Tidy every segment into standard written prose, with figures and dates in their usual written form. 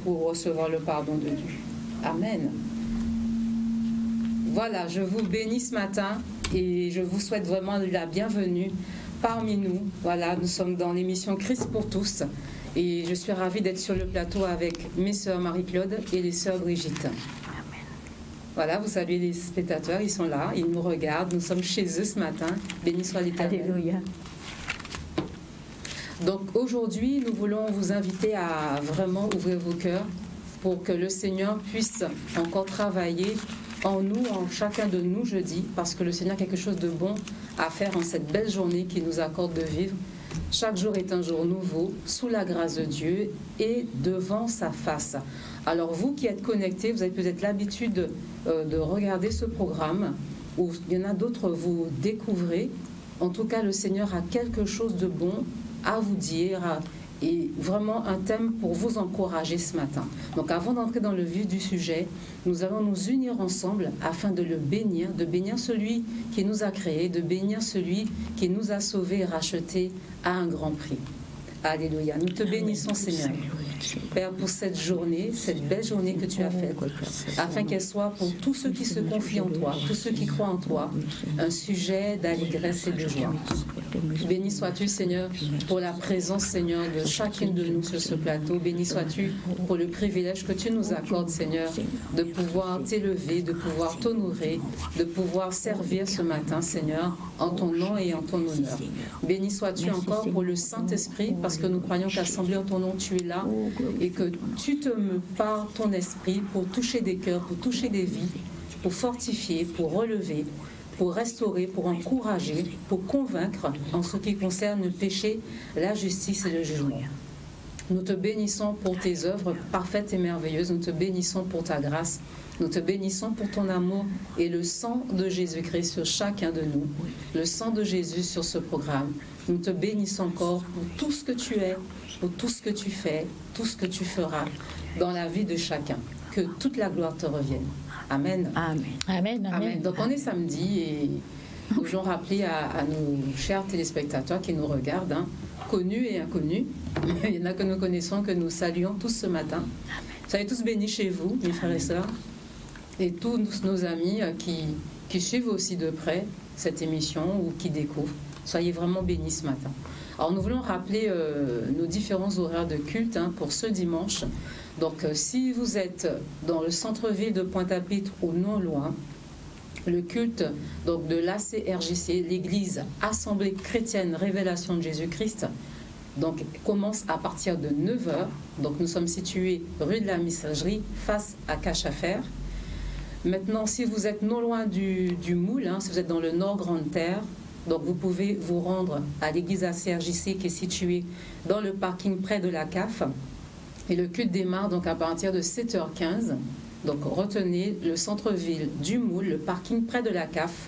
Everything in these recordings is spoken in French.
pour recevoir le pardon de Dieu. Amen. Voilà, je vous bénis ce matin et je vous souhaite vraiment la bienvenue parmi nous. Voilà, nous sommes dans l'émission Christ pour tous et je suis ravie d'être sur le plateau avec mes sœurs Marie-Claude et les sœurs Brigitte. Voilà, vous saluez les spectateurs, ils sont là, ils nous regardent, nous sommes chez eux ce matin. Béni soit l'Éternel. Alléluia. Donc aujourd'hui, nous voulons vous inviter à vraiment ouvrir vos cœurs pour que le Seigneur puisse encore travailler en nous, en chacun de nous, je dis, parce que le Seigneur a quelque chose de bon à faire en cette belle journée qu'il nous accorde de vivre. Chaque jour est un jour nouveau, sous la grâce de Dieu et devant sa face. Alors vous qui êtes connectés, vous avez peut-être l'habitude de regarder ce programme, ou il y en a d'autres, vous découvrez. En tout cas, le Seigneur a quelque chose de bon à vous dire, et vraiment un thème pour vous encourager ce matin. Donc avant d'entrer dans le vif du sujet, nous allons nous unir ensemble afin de le bénir, de bénir celui qui nous a créés, de bénir celui qui nous a sauvés et rachetés à un grand prix. Alléluia. Nous te bénissons, Seigneur. Père, pour cette journée, cette belle journée que tu as faite, afin qu'elle soit pour tous ceux qui se confient en toi, tous ceux qui croient en toi, un sujet d'allégresse et de joie. Béni sois-tu, Seigneur, pour la présence, Seigneur, de chacune de nous sur ce plateau. Béni sois-tu pour le privilège que tu nous accordes, Seigneur, de pouvoir t'élever, de pouvoir t'honorer, de pouvoir servir ce matin, Seigneur, en ton nom et en ton honneur. Béni sois-tu encore pour le Saint-Esprit, parce que nous croyons qu'assemblés en ton nom, tu es là, et que tu te meus par ton esprit pour toucher des cœurs, pour toucher des vies, pour fortifier, pour relever, pour restaurer, pour encourager, pour convaincre en ce qui concerne le péché, la justice et le jugement. Nous te bénissons pour tes œuvres parfaites et merveilleuses, nous te bénissons pour ta grâce, nous te bénissons pour ton amour et le sang de Jésus-Christ sur chacun de nous, le sang de Jésus sur ce programme. Nous te bénissons encore pour tout ce que tu es, pour tout ce que tu fais, tout ce que tu feras dans la vie de chacun. Que toute la gloire te revienne. Amen. Amen. Amen. Amen. Donc on est samedi et nous voulons rappeler à nos chers téléspectateurs qui nous regardent, hein, connus et inconnus, il y en a que nous connaissons, que nous saluons tous ce matin. Soyez tous bénis chez vous, mes frères et sœurs, et tous nos amis qui suivent aussi de près cette émission ou qui découvrent. Soyez vraiment bénis ce matin. Alors nous voulons rappeler nos différents horaires de culte, hein, pour ce dimanche. Donc si vous êtes dans le centre-ville de Pointe-à-Pitre ou non loin, le culte donc, de l'ACRJC, l'Église Assemblée Chrétienne Révélation de Jésus-Christ, donc commence à partir de 9h. Donc nous sommes situés rue de la Messagerie, face à Cache-à-Faire. Maintenant, si vous êtes non loin du Moule, hein, si vous êtes dans le Nord Grande-Terre, donc vous pouvez vous rendre à l'église ACRJC qui est située dans le parking près de la CAF. Et le culte démarre donc à partir de 7h15. Donc retenez le centre-ville du Moule, le parking près de la CAF.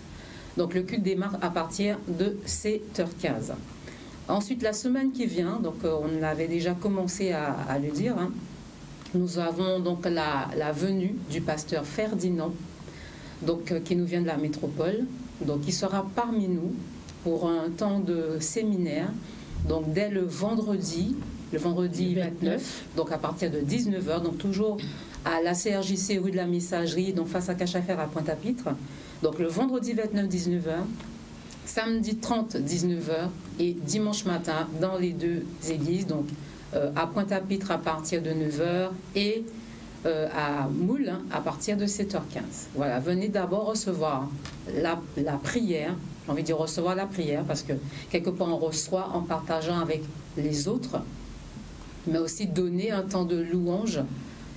Donc le culte démarre à partir de 7h15. Ensuite, la semaine qui vient, donc on avait déjà commencé à le dire, hein, nous avons donc la venue du pasteur Ferdinand, donc, qui nous vient de la métropole. Donc il sera parmi nous pour un temps de séminaire, donc dès le vendredi 29, donc à partir de 19h, donc toujours à la CRJC rue de la Messagerie, donc face à Cache-à-Faire à Pointe-à-Pitre. Donc le vendredi 29, 19h, samedi 30, 19h et dimanche matin dans les deux églises, donc à Pointe-à-Pitre à partir de 9h et à Moule à partir de 7h15. Voilà, venez d'abord recevoir la prière, j'ai envie de dire recevoir la prière, parce que quelque part on reçoit en partageant avec les autres, mais aussi donner un temps de louange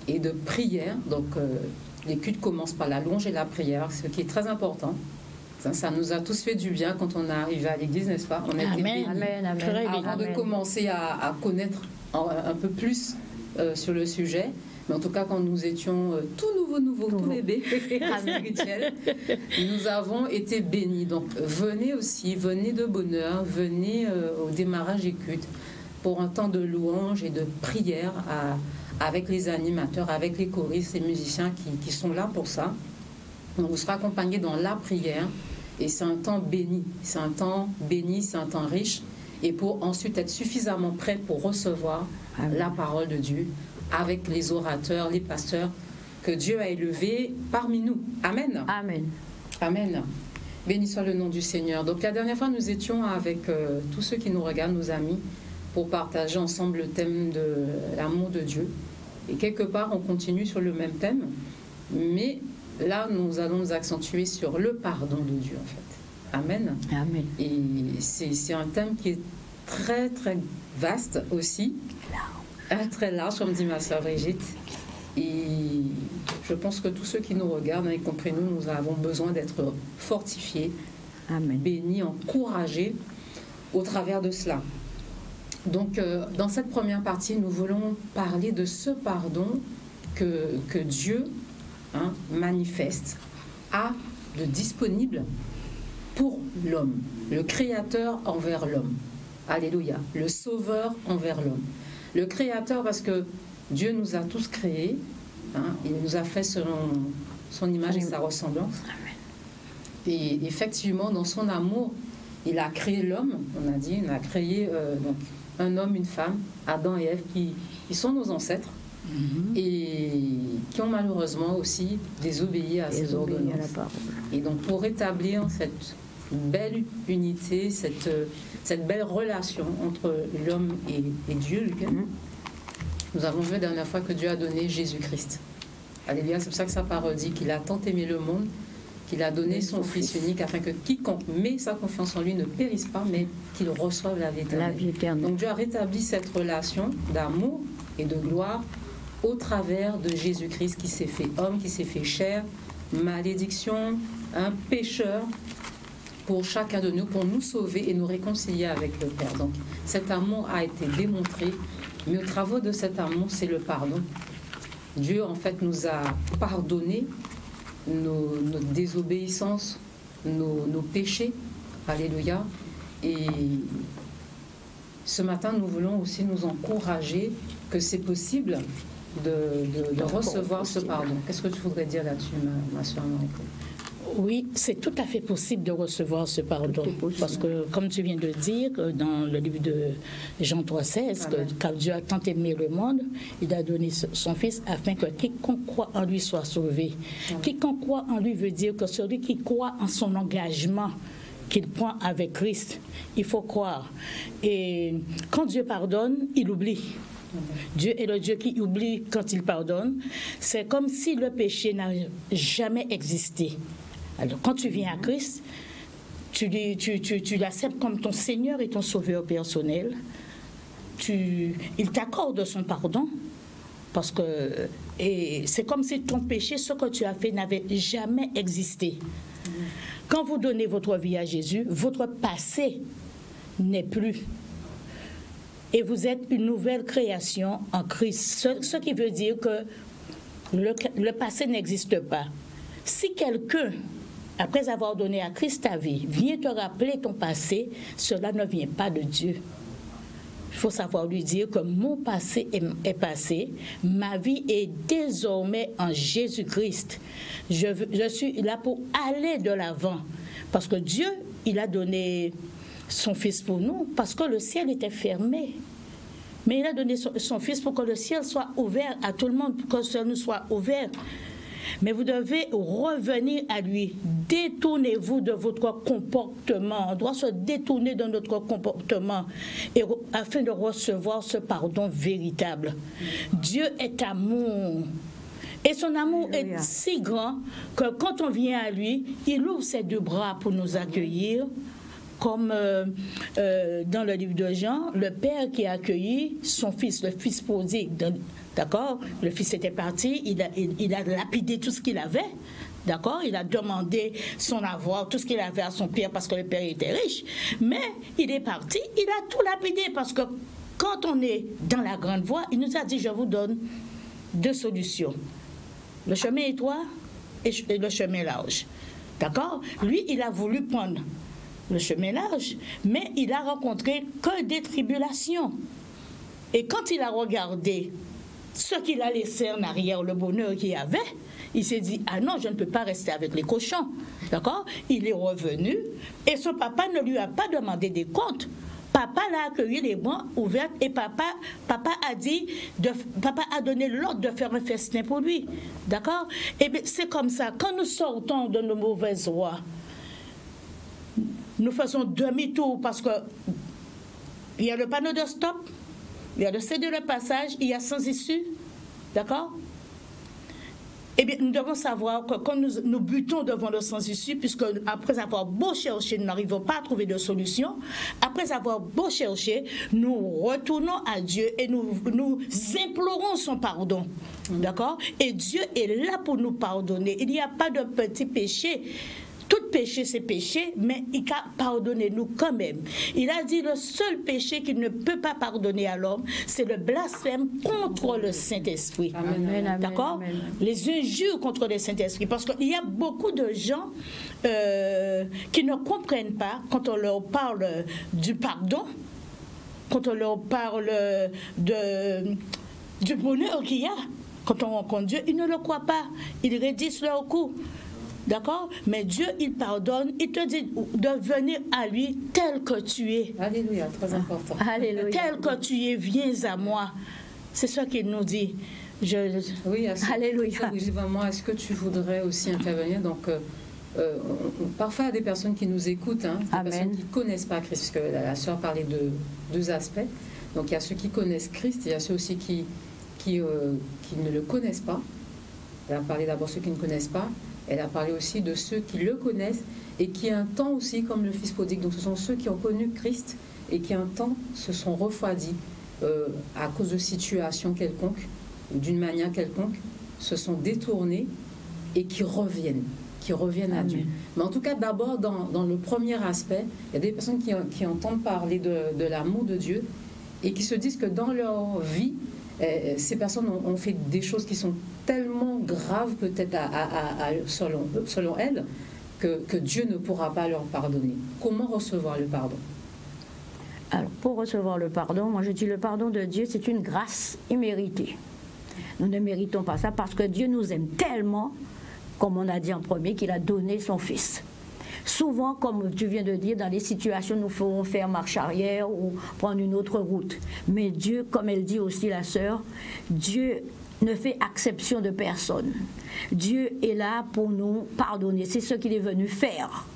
et de prière. Donc les cultes commencent par la louange et la prière, ce qui est très important. Ça nous a tous fait du bien quand on est arrivé à l'église, n'est-ce pas? On a été bénis. Avant de commencer à connaître un peu plus sur le sujet. Mais en tout cas, quand nous étions tout bébés spirituels, nous avons été bénis. Donc, venez aussi, venez de bonne heure, venez au démarrage des cultes pour un temps de louange et de prière avec les animateurs, avec les choristes et musiciens qui sont là pour ça. Donc, vous serez accompagnés dans la prière et c'est un temps béni. C'est un temps béni, c'est un temps riche. Et pour ensuite être suffisamment prêt pour recevoir la parole de Dieu avec les orateurs, les pasteurs que Dieu a élevés parmi nous. Amen. Amen. Amen. Béni soit le nom du Seigneur. Donc la dernière fois, nous étions avec tous ceux qui nous regardent, nos amis, pour partager ensemble le thème de l'amour de Dieu. Et quelque part, on continue sur le même thème, mais là, nous allons nous accentuer sur le pardon de Dieu, en fait. Amen. Amen. Et c'est un thème qui est très, très vaste aussi. Très large, comme dit ma sœur Brigitte. Et je pense que tous ceux qui nous regardent, y compris nous, nous avons besoin d'être fortifiés, Amen. bénis, encouragés au travers de cela. Donc, dans cette première partie, nous voulons parler de ce pardon que Dieu manifeste, a de disponible pour l'homme, le Créateur envers l'homme. Alléluia. Le Sauveur envers l'homme. Le Créateur, parce que Dieu nous a tous créés, il nous a fait selon son image et sa ressemblance. Amen. Et effectivement, dans son amour, il a créé l'homme, on a dit, il a créé donc, un homme, une femme, Adam et Ève, qui sont nos ancêtres, et qui ont malheureusement aussi désobéi à ses ordonnances. Et donc, pour rétablir cette belle unité, cette belle relation entre l'homme et Dieu lui-même, nous avons vu la dernière fois que Dieu a donné Jésus-Christ. Alléluia, c'est pour ça que sa parole dit qu'il a tant aimé le monde, qu'il a donné son Fils unique, afin que quiconque met sa confiance en lui ne périsse pas, mais qu'il reçoive la vie éternelle. Donc Dieu a rétabli cette relation d'amour et de gloire au travers de Jésus-Christ qui s'est fait homme, qui s'est fait chair, malédiction, un pécheur, pour chacun de nous, pour nous sauver et nous réconcilier avec le Père. Donc cet amour a été démontré, mais au travers de cet amour, c'est le pardon. Dieu, en fait, nous a pardonné nos désobéissances, nos péchés. Alléluia. Et ce matin, nous voulons aussi nous encourager que c'est possible de recevoir ce pardon. Qu'est-ce que tu voudrais dire là-dessus, ma soeur Marie-Claude? Oui, c'est tout à fait possible de recevoir ce pardon. Parce que, comme tu viens de dire, dans le livre de Jean 3,16, car Dieu a tant aimé le monde, il a donné son Fils afin que quiconque croit en lui soit sauvé. Quiconque croit en lui veut dire que celui qui croit en son engagement qu'il prend avec Christ, il faut croire. Et quand Dieu pardonne, il oublie. Dieu est le Dieu qui oublie quand il pardonne. C'est comme si le péché n'a jamais existé. Alors, quand tu viens à Christ, tu l'acceptes comme ton Seigneur et ton Sauveur personnel. Il t'accorde son pardon parce que c'est comme si ton péché, ce que tu as fait, n'avait jamais existé. Quand vous donnez votre vie à Jésus, votre passé n'est plus. Et vous êtes une nouvelle création en Christ. Ce qui veut dire que le passé n'existe pas. Si quelqu'un, après avoir donné à Christ ta vie, vient te rappeler ton passé, cela ne vient pas de Dieu. Il faut savoir lui dire que mon passé est passé, ma vie est désormais en Jésus-Christ. Je suis là pour aller de l'avant. Parce que Dieu, il a donné son Fils pour nous, parce que le ciel était fermé. Mais il a donné son Fils pour que le ciel soit ouvert à tout le monde, pour que le ciel nous soit ouvert. Mais vous devez revenir à lui. Détournez-vous de votre comportement. On doit se détourner de notre comportement afin de recevoir ce pardon véritable. Dieu est amour. Et son amour est si grand que quand on vient à lui, il ouvre ses deux bras pour nous accueillir. Comme dans le livre de Jean, le père qui a accueilli son fils, le fils prodigue. D'accord? Le fils était parti, il a lapidé tout ce qu'il avait. D'accord? Il a demandé son avoir, tout ce qu'il avait à son père parce que le père était riche. Mais il est parti, il a tout lapidé parce que quand on est dans la grande voie, il nous a dit, je vous donne deux solutions. Le chemin étroit et le chemin large. D'accord? Lui, il a voulu prendre le chemin large, mais il a rencontré que des tribulations. Et quand il a regardé ce qu'il a laissé en arrière, le bonheur qu'il avait, il s'est dit, ah non, je ne peux pas rester avec les cochons. D'accord? Il est revenu et son papa ne lui a pas demandé des comptes Papa l'a accueilli les bras ouverts et papa a donné l'ordre de faire un festin pour lui. D'accord? Et bien, c'est comme ça. Quand nous sortons de nos mauvaises voies, nous faisons demi-tour parce que il y a le panneau de stop, il y a le céder le passage, il y a sans issue. D'accord? Eh bien, nous devons savoir que quand nous butons devant le sans issue, puisque après avoir beau chercher, nous n'arrivons pas à trouver de solution, après avoir beau chercher, nous retournons à Dieu et nous implorons son pardon. D'accord? Et Dieu est là pour nous pardonner. Il n'y a pas de petit péché. Tout péché, c'est péché, mais il a pardonné nous quand même. Il a dit le seul péché qu'il ne peut pas pardonner à l'homme, c'est le blasphème contre le Saint-Esprit. D'accord? Les injures contre le Saint-Esprit. Parce qu'il y a beaucoup de gens qui ne comprennent pas quand on leur parle du pardon, quand on leur parle du bonheur qu'il y a. Quand on rencontre Dieu, ils ne le croient pas. Ils raidissent leur cou. D'accord? Mais Dieu, il pardonne. Il te dit de venir à lui tel que tu es. Alléluia, très important. Alléluia. Tel que tu es, viens à moi. C'est ça qu'il nous dit. Oui, Alléluia. Vraiment, est-ce que tu voudrais aussi intervenir? Donc, parfois, il y a des personnes qui nous écoutent, des personnes qui ne connaissent pas Christ, parce que la sœur parlait de deux aspects. Donc, il y a ceux qui connaissent Christ, et il y a ceux aussi qui ne le connaissent pas. Elle a parlé d'abord de ceux qui ne connaissent pas. Elle a parlé aussi de ceux qui le connaissent et qui un temps aussi, comme le fils prodigue, donc ce sont ceux qui ont connu Christ et qui un temps se sont refroidis à cause de situations quelconques, d'une manière quelconque, se sont détournés et qui reviennent à Dieu. Mais en tout cas, d'abord, dans le premier aspect, il y a des personnes qui entendent parler de l'amour de Dieu et qui se disent que dans leur vie, ces personnes ont fait des choses qui sont tellement graves peut-être selon elles que Dieu ne pourra pas leur pardonner. Comment recevoir le pardon? Alors, pour recevoir le pardon, moi je dis le pardon de Dieu, c'est une grâce imméritée. Nous ne méritons pas ça parce que Dieu nous aime tellement, comme on a dit en premier, qu'il a donné son Fils. Souvent, comme tu viens de dire, dans les situations, nous ferons faire marche arrière ou prendre une autre route. Mais Dieu, comme elle dit aussi la sœur, Dieu ne fait exception de personne. Dieu est là pour nous pardonner. C'est ce qu'il est venu faire.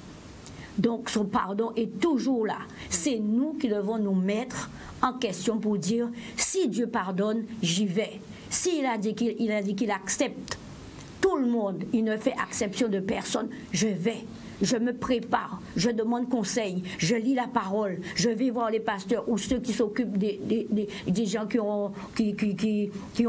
Donc son pardon est toujours là. C'est nous qui devons nous mettre en question pour dire, si Dieu pardonne, j'y vais. S'il a dit qu'il accepte tout le monde, il ne fait exception de personne, je vais. Je me prépare, je demande conseil, je lis la parole, je vais voir les pasteurs ou ceux qui s'occupent des gens qui ont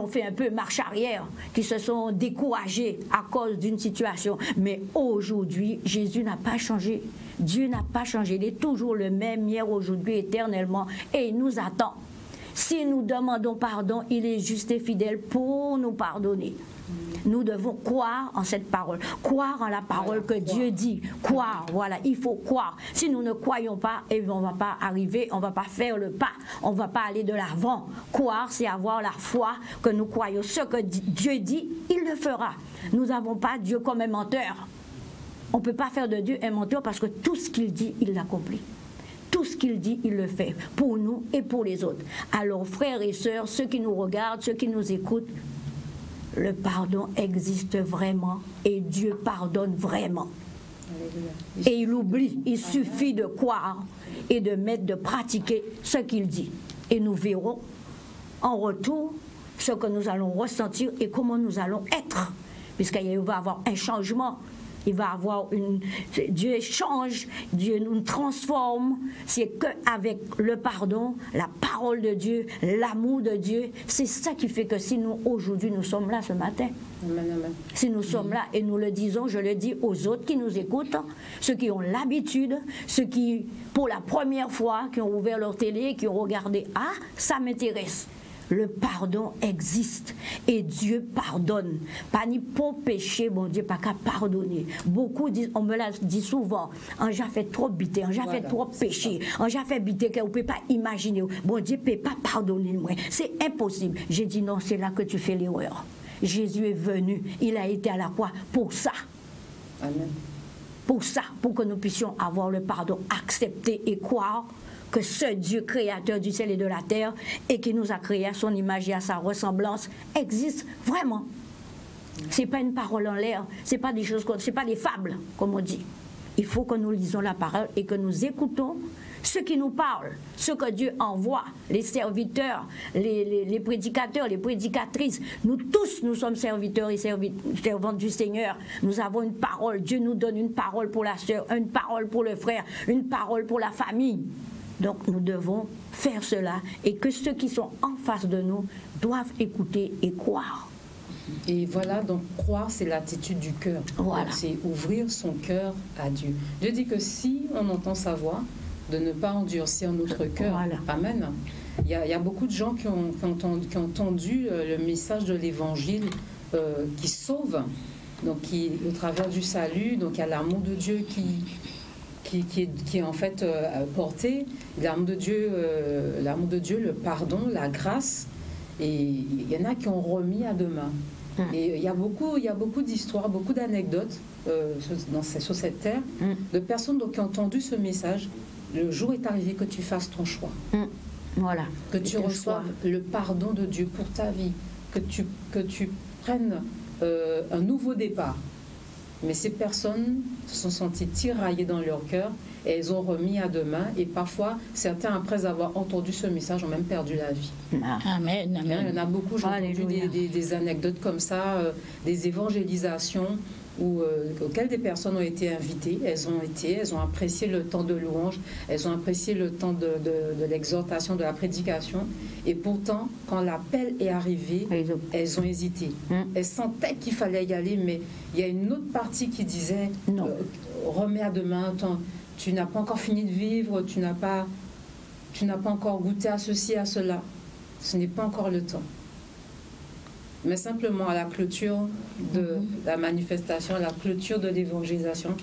fait un peu marche arrière, qui se sont découragés à cause d'une situation. Mais aujourd'hui, Jésus n'a pas changé. Dieu n'a pas changé. Il est toujours le même hier, aujourd'hui, éternellement. Et il nous attend. Si nous demandons pardon, il est juste et fidèle pour nous pardonner. Nous devons croire en cette parole, croire en la parole que Dieu dit, croire, voilà, il faut croire. Si nous ne croyons pas, on ne va pas arriver, on ne va pas faire le pas, on ne va pas aller de l'avant. Croire, c'est avoir la foi que nous croyons. Ce que Dieu dit, il le fera. Nous n'avons pas Dieu comme un menteur. On ne peut pas faire de Dieu un menteur parce que tout ce qu'il dit, il l'accomplit. Tout ce qu'il dit, il le fait, pour nous et pour les autres. Alors, frères et sœurs, ceux qui nous regardent, ceux qui nous écoutent, le pardon existe vraiment et Dieu pardonne vraiment. Et il oublie, il suffit de croire et de pratiquer ce qu'il dit. Et nous verrons en retour ce que nous allons ressentir et comment nous allons être. Puisqu'il va y avoir un changement. Il va avoir Dieu change, Dieu nous transforme. C'est qu'avec le pardon, la parole de Dieu, l'amour de Dieu, c'est ça qui fait que si nous, aujourd'hui, nous sommes là ce matin. Amen, amen. Si nous sommes là et nous le disons, je le dis aux autres qui nous écoutent, ceux qui ont l'habitude, ceux qui, pour la première fois, qui ont ouvert leur télé, qui ont regardé, ah, ça m'intéresse. Le pardon existe et Dieu pardonne. Pas ni pour pécher, bon Dieu pas qu'à pardonner. Beaucoup disent, on me l'a dit souvent, on j'ai fait trop bité, on j'ai fait trop péché, on j'ai fait bité qu'on ne peut pas imaginer. Bon Dieu ne peut pas pardonner moi. C'est impossible. J'ai dit non, c'est là que tu fais l'erreur. Jésus est venu, il a été à la croix pour ça. Amen. Pour ça, pour que nous puissions avoir le pardon, accepter et croire que ce Dieu créateur du ciel et de la terre et qui nous a créés à son image et à sa ressemblance existe vraiment. C'est pas une parole en l'air, c'est pas des choses, c'est pas des fables, comme on dit. Il faut que nous lisons la parole et que nous écoutons ceux qui nous parlent, ceux que Dieu envoie, les serviteurs, les prédicateurs, les prédicatrices. Nous tous, nous sommes serviteurs et servantes du Seigneur. Nous avons une parole. Dieu nous donne une parole pour la sœur, une parole pour le frère, une parole pour la famille. Donc nous devons faire cela et que ceux qui sont en face de nous doivent écouter et croire. Et voilà, donc croire, c'est l'attitude du cœur. Voilà. C'est ouvrir son cœur à Dieu. Dieu dit que si on entend sa voix, de ne pas endurcir notre cœur. Voilà. Amen. Il y a beaucoup de gens qui ont entendu le message de l'Évangile qui sauve, donc qui, au travers du salut, donc il y a l'amour de Dieu qui est en fait porté, l'amour de Dieu, le pardon, la grâce, et il y en a qui ont remis à demain. Et il y a beaucoup d'histoires, beaucoup d'anecdotes sur cette terre, de personnes donc, qui ont entendu ce message. Le jour est arrivé que tu fasses ton choix. Voilà. Que tu reçoives le pardon de Dieu pour ta vie. Que tu prennes un nouveau départ. Mais ces personnes se sont senties tiraillées dans leur cœur et elles ont remis à demain. Et parfois, certains, après avoir entendu ce message, ont même perdu la vie. Amen, amen. Il y en a beaucoup, j'ai entendu des anecdotes comme ça, des évangélisations auxquelles des personnes ont été invitées. Elles ont apprécié le temps de louange, elles ont apprécié le temps de l'exhortation, de la prédication. Et pourtant, quand l'appel est arrivé, elles ont hésité. Elles sentaient qu'il fallait y aller, mais il y a une autre partie qui disait remets à demain, tu n'as pas encore fini de vivre, tu n'as pas encore goûté à ceci, à cela. Ce n'est pas encore le temps. Mais simplement à la clôture de la manifestation, à la clôture de l'évangélisation,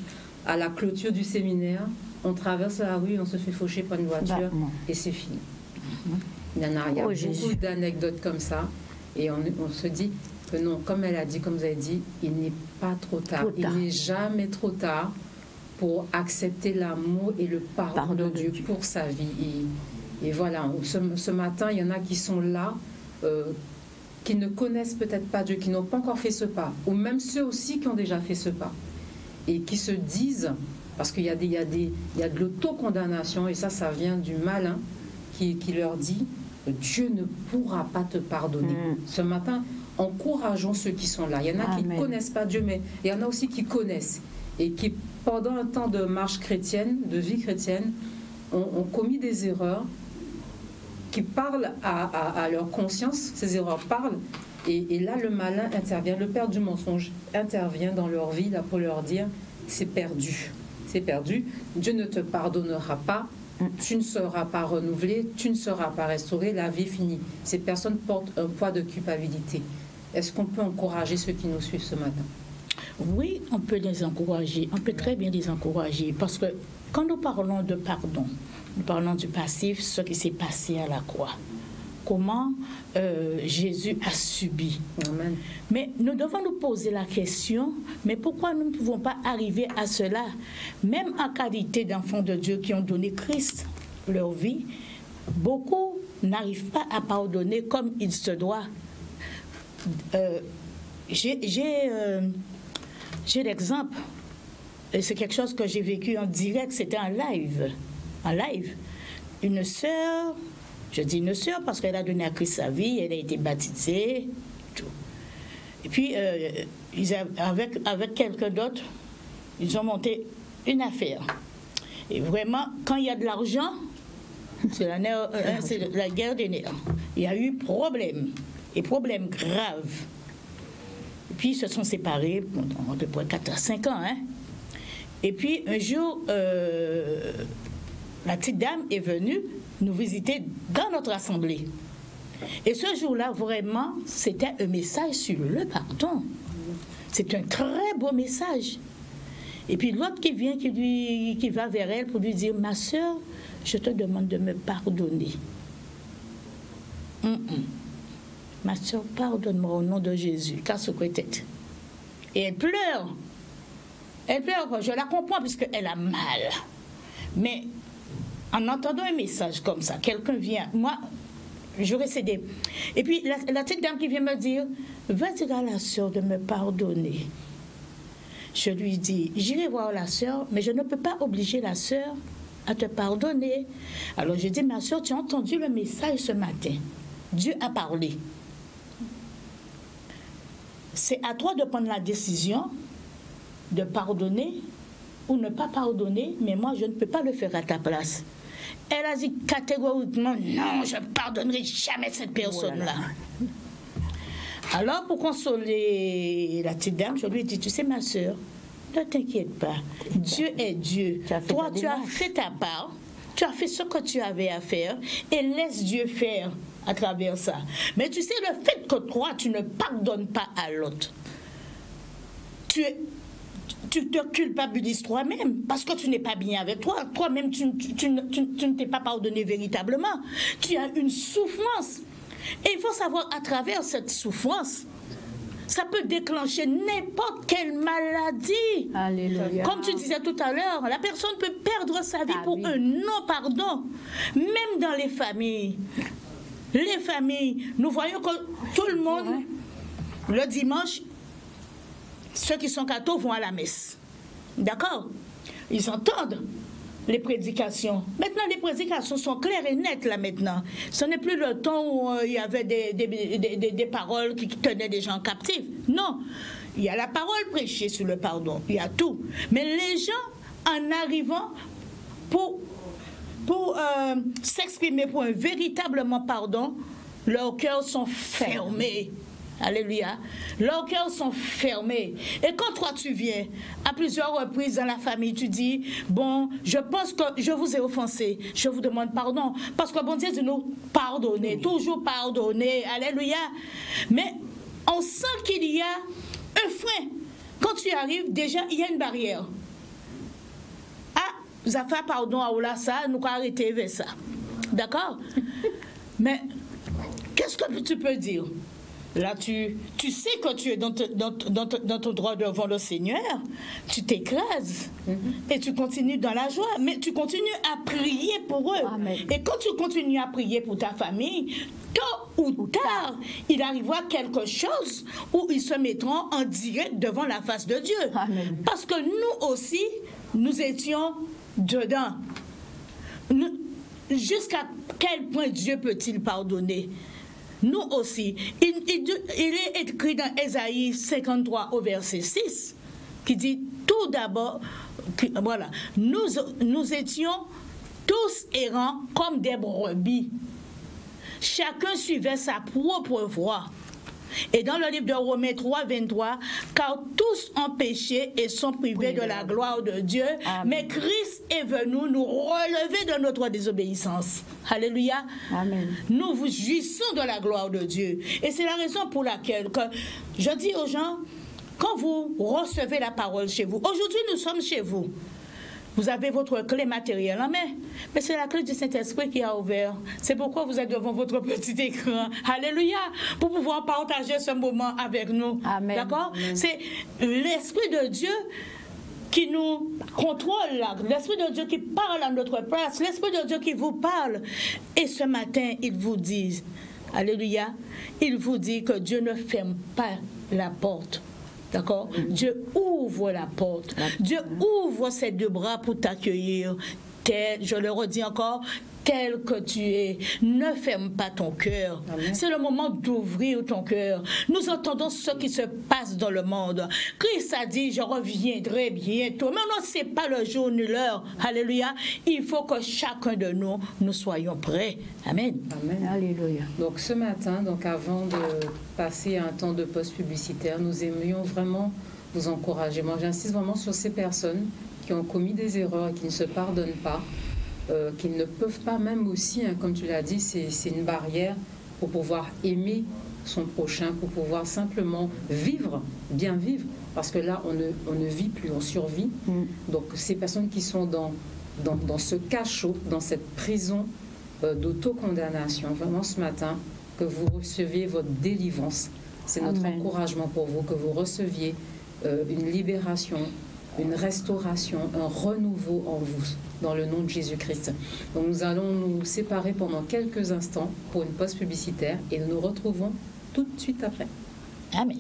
à la clôture du séminaire, on traverse la rue, on se fait faucher par une voiture et c'est fini. Il y a beaucoup d'anecdotes comme ça et on se dit que non, comme elle a dit, comme vous avez dit, il n'est pas trop tard. Il n'est jamais trop tard pour accepter l'amour et le pardon de Dieu pour sa vie. Et voilà, ce matin, il y en a qui sont là, qui ne connaissent peut-être pas Dieu, qui n'ont pas encore fait ce pas, ou même ceux aussi qui ont déjà fait ce pas, et qui se disent, parce qu'il y a de l'autocondamnation, et ça vient du malin, qui leur dit, Dieu ne pourra pas te pardonner. Ce matin, encourageons ceux qui sont là. Il y en a qui ne connaissent pas Dieu, mais il y en a aussi qui connaissent, et qui, pendant un temps de marche chrétienne, de vie chrétienne, ont commis des erreurs, qui parlent à leur conscience, ces erreurs parlent, et là le malin intervient, le père du mensonge intervient dans leur vie là, pour leur dire c'est perdu, Dieu ne te pardonnera pas, tu ne seras pas renouvelé, tu ne seras pas restauré, la vie est finie. Ces personnes portent un poids de culpabilité. Est-ce qu'on peut encourager ceux qui nous suivent ce matin? Oui, on peut les encourager, on peut très bien les encourager, parce que quand nous parlons de pardon, nous parlons du passif, ce qui s'est passé à la croix. Comment Jésus a subi. Amen. Mais nous devons nous poser la question, mais pourquoi nous ne pouvons pas arriver à cela? Même en qualité d'enfants de Dieu qui ont donné Christ leur vie, beaucoup n'arrivent pas à pardonner comme il se doit. J'ai l'exemple, et c'est quelque chose que j'ai vécu en direct, c'était en live. Une sœur, je dis une sœur parce qu'elle a donné à Christ sa vie, elle a été baptisée, tout. Et puis, avec quelqu'un d'autre, ils ont monté une affaire. Et vraiment, quand il y a de l'argent, c'est la guerre des nerfs. Il y a eu problème, et problème grave. Et puis, ils se sont séparés pendant à peu près 4 à 5 ans. Et puis, un jour, la petite dame est venue nous visiter dans notre assemblée. Et ce jour-là, vraiment, c'était un message sur le pardon. C'est un très beau message. Et puis l'autre qui vient, qui va vers elle pour lui dire, ma soeur, je te demande de me pardonner. Ma soeur, pardonne-moi au nom de Jésus, car ce que tête. Et elle pleure. Elle pleure, je la comprends puisqu'elle a mal. Mais en entendant un message comme ça, quelqu'un vient, moi, j'aurais cédé. Et puis la petite dame qui vient me dire, va dire à la sœur de me pardonner. Je lui dis, j'irai voir la sœur, mais je ne peux pas obliger la sœur à te pardonner. Alors je dis, ma sœur, tu as entendu le message ce matin. Dieu a parlé. C'est à toi de prendre la décision de pardonner ou ne pas pardonner, mais moi, je ne peux pas le faire à ta place. Elle a dit catégoriquement, non, je ne pardonnerai jamais cette personne-là. Alors, pour consoler la petite dame, je lui ai dit, tu sais, ma soeur, ne t'inquiète pas. Dieu est Dieu. Toi, tu as fait ta part. Tu as fait ce que tu avais à faire et laisse Dieu faire à travers ça. Mais tu sais, le fait que toi, tu ne pardonnes pas à l'autre, tu te culpabilises toi-même parce que tu n'es pas bien avec toi. Toi-même, tu ne t'es pas pardonné véritablement. Tu as une souffrance. Et il faut savoir, à travers cette souffrance, ça peut déclencher n'importe quelle maladie. Alléluia. Comme tu disais tout à l'heure, la personne peut perdre sa vie pour un non-pardon. Même dans les familles. Les familles, nous voyons que tout le monde, le dimanche, ceux qui sont cathos vont à la messe. D'accord? Ils entendent les prédications. Maintenant, les prédications sont claires et nettes, là, maintenant. Ce n'est plus le temps où il y avait des paroles qui tenaient des gens captifs. Non. Il y a la parole prêchée sur le pardon. Il y a tout. Mais les gens, en arrivant pour s'exprimer pour un véritablement pardon, leurs cœurs sont fermés. Alléluia. Leurs cœurs sont fermés. Et quand toi tu viens, à plusieurs reprises dans la famille, tu dis, bon, je pense que je vous ai offensé, je vous demande pardon. Parce que bon Dieu dit nous pardonner, toujours pardonner. Alléluia. Mais on sent qu'il y a un frein. Quand tu arrives, déjà, il y a une barrière. Ah, vous avez fait pardon à Oula, ça, nous avons arrêté vers ça. D'accord? Mais qu'est-ce que tu peux dire? Là, tu sais que tu es dans ton droit devant le Seigneur, tu t'écrases et tu continues dans la joie, mais tu continues à prier pour eux. Amen. Et quand tu continues à prier pour ta famille, tôt ou tard, il arrivera quelque chose où ils se mettront en direct devant la face de Dieu. Amen. Parce que nous aussi, nous étions dedans. Jusqu'à quel point Dieu peut-il pardonner? Nous aussi. Il est écrit dans Ésaïe 53 au verset 6 qui dit tout d'abord, voilà, nous étions tous errants comme des brebis. Chacun suivait sa propre voie. Et dans le livre de Romains 3, 23, car tous ont péché et sont privés de la gloire de Dieu, mais Christ est venu nous relever de notre désobéissance. Alléluia. Amen. Nous vous jouissons de la gloire de Dieu. Et c'est la raison pour laquelle que je dis aux gens, quand vous recevez la parole chez vous, aujourd'hui nous sommes chez vous. Vous avez votre clé matérielle en main, mais c'est la clé du Saint-Esprit qui a ouvert. C'est pourquoi vous êtes devant votre petit écran. Alléluia! Pour pouvoir partager ce moment avec nous. Amen. D'accord? C'est l'Esprit de Dieu qui nous contrôle, l'Esprit de Dieu qui parle à notre place, l'Esprit de Dieu qui vous parle. Et ce matin, il vous dit, alléluia, il vous dit que Dieu ne ferme pas la porte. D'accord? Dieu ouvre la porte. Dieu ouvre ses deux bras pour t'accueillir. Je le redis encore, tel que tu es. Ne ferme pas ton cœur. C'est le moment d'ouvrir ton cœur. Nous entendons ce qui se passe dans le monde. Christ a dit, je reviendrai bientôt. Mais on ne sait pas le jour ni l'heure. Alléluia. Il faut que chacun de nous soyons prêts. Amen. Amen. Alléluia. Donc ce matin, donc avant de passer à un temps de pause publicitaire, nous aimerions vraiment vous encourager. Moi, j'insiste vraiment sur ces personnes qui ont commis des erreurs et qui ne se pardonnent pas, qui ne peuvent pas, même aussi, hein, comme tu l'as dit, c'est une barrière pour pouvoir aimer son prochain, pour pouvoir simplement vivre, bien vivre, parce que là, on ne vit plus, on survit. Donc ces personnes qui sont dans ce cachot, dans cette prison d'autocondamnation, vraiment ce matin, que vous receviez votre délivrance. C'est notre encouragement pour vous, que vous receviez une libération une restauration, un renouveau en vous, dans le nom de Jésus-Christ. Donc nous allons nous séparer pendant quelques instants pour une pause publicitaire et nous nous retrouvons tout de suite après. Amen.